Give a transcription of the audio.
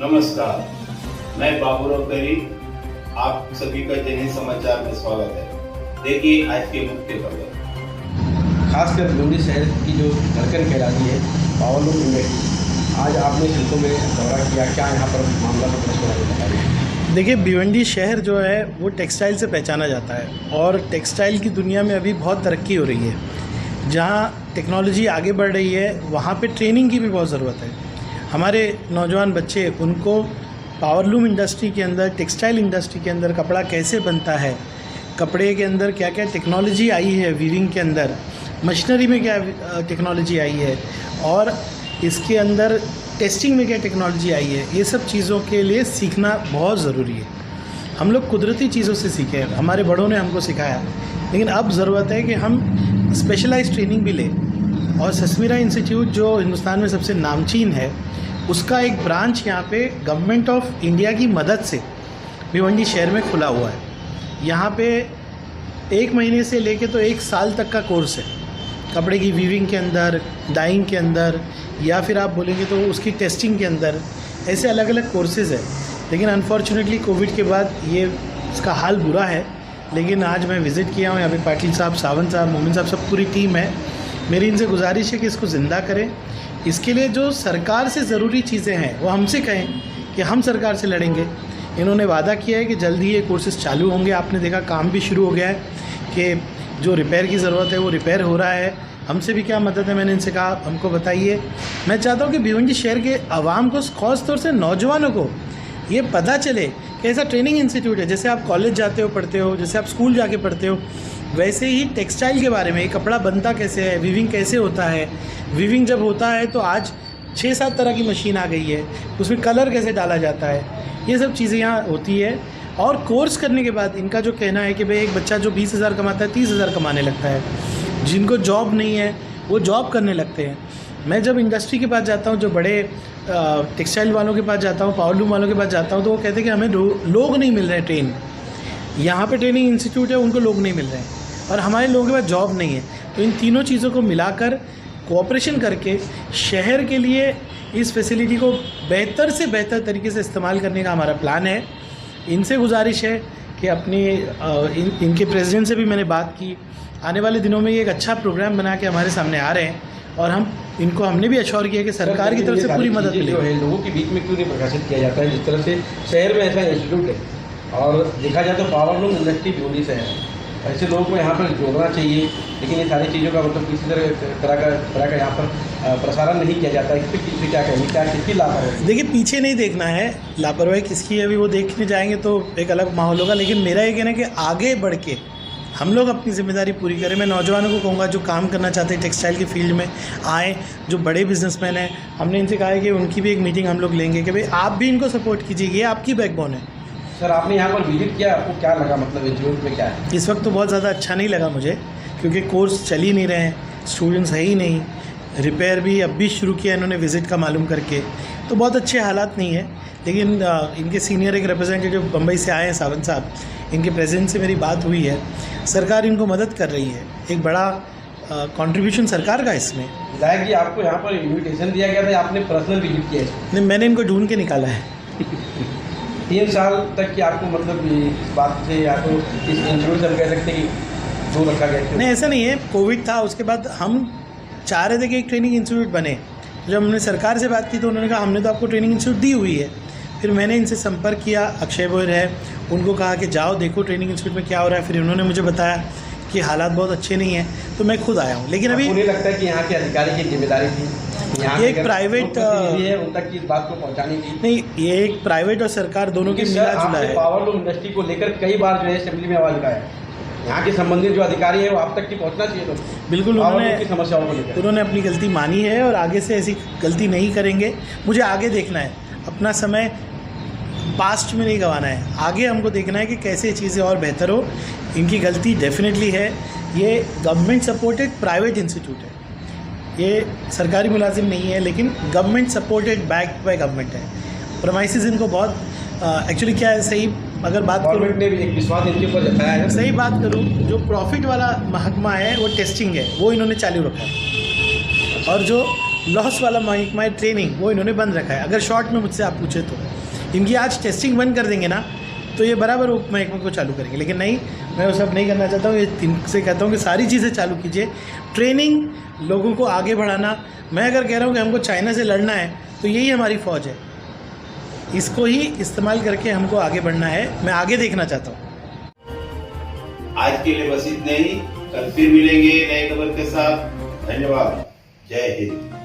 नमस्कार, मैं बाबूराव करी, आप सभी का जनहित समाचार में स्वागत है। देखिए आज के मुख्य खबर। खासकर भिवंडी शहर की जो धड़कन कहलाती है पावरलूम इंडस्ट्री, आज आपने शिल्पों में दौरा किया, क्या यहाँ पर मामला बताइए। देखिए, भिवंडी शहर जो है वो टेक्सटाइल से पहचाना जाता है और टेक्सटाइल की दुनिया में अभी बहुत तरक्की हो रही है। जहाँ टेक्नोलॉजी आगे बढ़ रही है वहाँ पे ट्रेनिंग की भी बहुत ज़रूरत है। हमारे नौजवान बच्चे, उनको पावरलूम इंडस्ट्री के अंदर, टेक्सटाइल इंडस्ट्री के अंदर कपड़ा कैसे बनता है, कपड़े के अंदर क्या क्या टेक्नोलॉजी आई है, वीविंग के अंदर मशीनरी में क्या टेक्नोलॉजी आई है और इसके अंदर टेस्टिंग में क्या टेक्नोलॉजी आई है, ये सब चीज़ों के लिए सीखना बहुत ज़रूरी है। हम लोग कुदरती चीज़ों से सीखे, हमारे बड़ों ने हमको सिखाया, लेकिन अब ज़रूरत है कि हम स्पेशलाइज्ड ट्रेनिंग भी लें। और सस्मिरा इंस्टीट्यूट जो हिंदुस्तान में सबसे नामचीन है, उसका एक ब्रांच यहाँ पे गवर्नमेंट ऑफ इंडिया की मदद से भिवंडी शहर में खुला हुआ है। यहाँ पे 1 महीने से लेके तो 1 साल तक का कोर्स है, कपड़े की वीविंग के अंदर, डाइंग के अंदर, या फिर आप बोलेंगे तो उसकी टेस्टिंग के अंदर, ऐसे अलग अलग कोर्सेज़ है। लेकिन अनफॉर्चुनेटली कोविड के बाद ये इसका हाल बुरा है। लेकिन आज मैं विज़िट किया हूँ, यहाँ पे पाटिल साहब, सावंत साहब, मोमिन साहब, सब पूरी टीम है। मेरी इनसे गुजारिश है कि इसको ज़िंदा करें। इसके लिए जो सरकार से ज़रूरी चीज़ें हैं वो हमसे कहें कि हम सरकार से लड़ेंगे। इन्होंने वादा किया है कि जल्द ही ये कोर्सेज़ चालू होंगे। आपने देखा काम भी शुरू हो गया है कि जो रिपेयर की ज़रूरत है वो रिपेयर हो रहा है। हमसे भी क्या मदद है, मैंने इनसे कहा हमको बताइए। मैं चाहता हूँ कि भिवंडी शहर के आवाम को, ख़ास तौर से नौजवानों को ये पता चले कि ऐसा ट्रेनिंग इंस्टीट्यूट है। जैसे आप कॉलेज जाते हो, पढ़ते हो, जैसे आप स्कूल जाके पढ़ते हो, वैसे ही टेक्सटाइल के बारे में, कपड़ा बनता कैसे है, वीविंग कैसे होता है। वीविंग जब होता है तो आज 6-7 तरह की मशीन आ गई है, उसमें कलर कैसे डाला जाता है, ये सब चीज़ें यहाँ होती है। और कोर्स करने के बाद इनका जो कहना है कि भाई एक बच्चा जो 20,000 कमाता है 30,000 कमाने लगता है। जिनको जॉब नहीं है वो जॉब करने लगते हैं। मैं जब इंडस्ट्री के पास जाता हूँ, जो बड़े टेक्सटाइल वालों के पास जाता हूँ, पावरलूम वालों के पास जाता हूँ, तो वो कहते हैं कि हमें लोग नहीं मिल रहे हैं ट्रेन। यहाँ पे ट्रेनिंग इंस्टीट्यूट है, उनको लोग नहीं मिल रहे हैं और हमारे लोगों के पास जॉब नहीं है। तो इन तीनों चीज़ों को मिलाकर कोऑपरेशन करके शहर के लिए इस फैसिलिटी को बेहतर से बेहतर तरीके से इस्तेमाल करने का हमारा प्लान है। इनसे गुजारिश है कि अपनी इनके प्रेसिडेंट से भी मैंने बात की। आने वाले दिनों में ये एक अच्छा प्रोग्राम बना के हमारे सामने आ रहे हैं और हमने भी अश्योर किया कि सरकार की तरफ से पूरी मदद मिलेगी। जो है लोगों के बीच में क्यों नहीं प्रकाशित किया जाता है, जिस तरह से शहर में ऐसा इंस्टीट्यूट है और देखा जाए तो पावरलूम इंडस्ट्री भिवंडी शहर है, ऐसे लोगों को यहाँ पर जोड़ना चाहिए। लेकिन ये सारी चीज़ों का मतलब किसी तरह का यहाँ पर प्रसारण नहीं किया जाता है। इस पर क्या कहेंगे, क्या किसकी लापरवाही? देखिए, पीछे नहीं देखना है, लापरवाही किसकी है अभी वो देखने जाएंगे तो एक अलग माहौल होगा। लेकिन मेरा ये कहना है कि आगे बढ़ के हम लोग अपनी जिम्मेदारी पूरी करें। मैं नौजवानों को कहूँगा जो काम करना चाहते हैं टेक्सटाइल की फील्ड में आएँ, जो बड़े बिजनेसमैन हैं, हमने इनसे कहा है कि उनकी भी एक मीटिंग हम लोग लेंगे कि भाई आप भी इनको सपोर्ट कीजिए, ये आपकी बैकबोन है। सर, आपने यहाँ पर विजिट किया, आपको क्या लगा, मतलब इंस्टीट्यूट में क्या है? इस वक्त तो बहुत ज़्यादा अच्छा नहीं लगा मुझे, क्योंकि कोर्स चल ही नहीं रहे हैं, स्टूडेंट्स है ही नहीं। रिपेयर भी अब भी शुरू किया इन्होंने विज़िट का मालूम करके, तो बहुत अच्छे हालात नहीं है। लेकिन इनके सीनियर एक रिप्रेजेंटेटिव बम्बई से आए हैं, सावंत साहब, इनके प्रेसिडेंट से मेरी बात हुई है। सरकार इनको मदद कर रही है, एक बड़ा कंट्रीब्यूशन सरकार का इसमें। विधायक जी, आपको यहाँ पर इन्विटेशन दिया गया था, आपने पर्सनल विजिट किया है? नहीं, मैंने इनको ढूंढ के निकाला है। 3 साल तक की आपको मतलब इस बात से या तो इस इंस्टीट्यूट से हम कह सकते हैं कि दूर रखा गया? नहीं, ऐसा नहीं है। कोविड था, उसके बाद हम चाह रहे थे कि एक ट्रेनिंग इंस्टीट्यूट बने। जब हमने सरकार से बात की तो उन्होंने कहा हमने तो आपको ट्रेनिंग इंस्टीट्यूट दी हुई है। फिर मैंने इनसे संपर्क किया, अक्षय बोयर है, उनको कहा कि जाओ देखो ट्रेनिंग इंस्टीट्यूट में क्या हो रहा है। फिर उन्होंने मुझे बताया कि हालात बहुत अच्छे नहीं हैं, तो मैं खुद आया हूँ। लेकिन अभी मुझे लगता है कि यहाँ के अधिकारी की जिम्मेदारी थी, ये एक प्राइवेट है उन तक की इस बात को पहुँचाने की। नहीं, ये एक प्राइवेट और सरकार दोनों की मिला जुला है। पावरलूम इंडस्ट्री को लेकर कई बार जो है असेंबली में आवाज़ उठाया, यहाँ के संबंधित जो अधिकारी है वो आप तक की पहुँचना चाहिए। तो बिल्कुल उन्होंने समस्याओं को लेकर उन्होंने अपनी गलती मानी है और आगे से ऐसी गलती नहीं करेंगे। मुझे आगे देखना है, अपना समय पास्ट में नहीं गंवाना है, आगे हमको देखना है कि कैसे चीज़ें और बेहतर हो। इनकी गलती डेफिनेटली है। ये गवर्नमेंट सपोर्टेड प्राइवेट इंस्टीट्यूट है, ये सरकारी मुलाजिम नहीं है, लेकिन government supported, backed by government है। प्रमाइसिस इनको बहुत एक्चुअली क्या है, सही अगर बात करूँ, गवर्नमेंट ने भी एक विश्वास इनके ऊपर जताया है। सही बात करूँ, जो प्रॉफिट वाला महकमा है वो टेस्टिंग है, वो इन्होंने चालू रखा है। और जो लॉस वाला महकमा ट्रेनिंग वो इन्होंने बंद रखा है। अगर शॉर्ट में मुझसे आप पूछे तो इनकी आज टेस्टिंग बंद कर देंगे ना तो ये बराबर उप महकमा को चालू करेंगे, लेकिन नहीं, मैं वो सब नहीं करना चाहता हूँ। ये इनसे कहता हूँ कि सारी चीज़ें चालू कीजिए, ट्रेनिंग, लोगों को आगे बढ़ाना। मैं अगर कह रहा हूँ कि हमको चाइना से लड़ना है तो यही हमारी फ़ौज है, इसको ही इस्तेमाल करके हमको आगे बढ़ना है। मैं आगे देखना चाहता हूँ। आज के लिए बस इतना ही, कल फिर मिलेंगे नए खबर के साथ। धन्यवाद। जय हिंद।